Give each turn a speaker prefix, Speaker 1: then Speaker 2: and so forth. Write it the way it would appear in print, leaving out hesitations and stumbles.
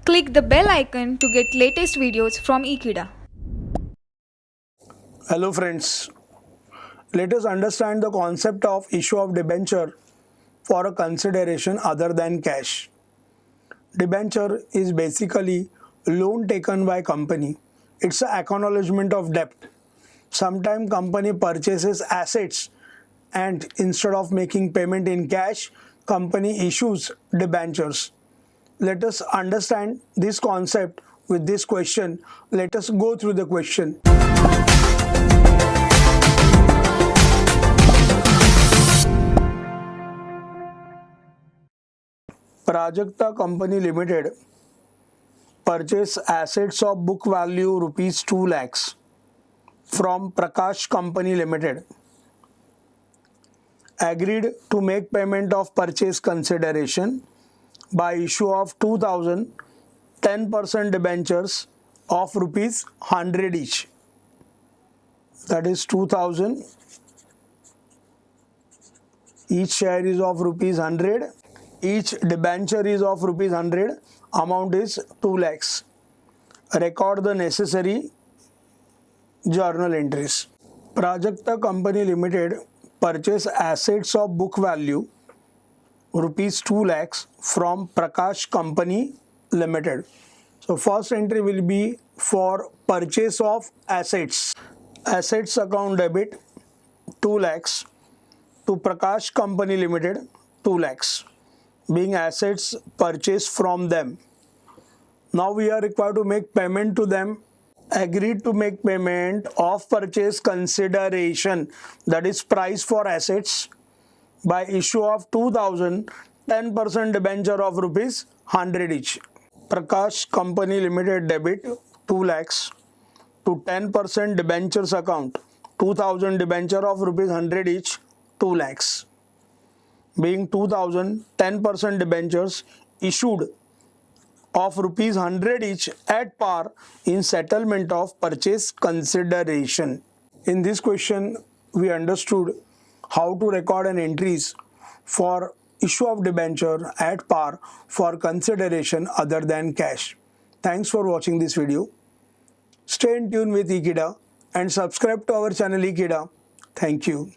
Speaker 1: Click the bell icon to get latest videos from Ekeeda.
Speaker 2: Hello friends, let us understand the concept of issue of debenture for a consideration other than cash. Debenture is basically loan taken by company. It's an acknowledgement of debt. Sometimes company purchases assets and instead of making payment in cash, company issues debentures. Let us understand this concept with this question. Let us go through the question. Prajakta Company Limited purchase assets of book value rupees 2 lakhs from Prakash Company Limited. Agreed to make payment of purchase consideration by issue of 2000 10% debentures of rupees 100 each. That is 2000. Each share is of rupees 100. Each debenture is of rupees 100. Amount is 2 lakhs. Record the necessary journal entries. Prajakta Company Limited purchase assets of book value rupees 2 lakhs from Prakash Company Limited. So first entry will be for purchase of assets. Assets account debit 2 lakhs to Prakash Company Limited 2 lakhs being assets purchased from them. Now we are required to make payment to them. Agreed to make payment of purchase consideration, that is price for assets, by issue of 2000 10% debenture of rupees 100 each. Prakash Company Limited debit 2 lakhs to 10% debentures account 2000 debenture of rupees 100 each 2 lakhs being 2000 10% debentures issued of rupees 100 each at par in settlement of purchase consideration. In this question we understood how to record an entries for issue of debenture at par for consideration other than cash. Thanks for watching this video. Stay in tune with Ekeeda and subscribe to our channel Ekeeda. Thank you.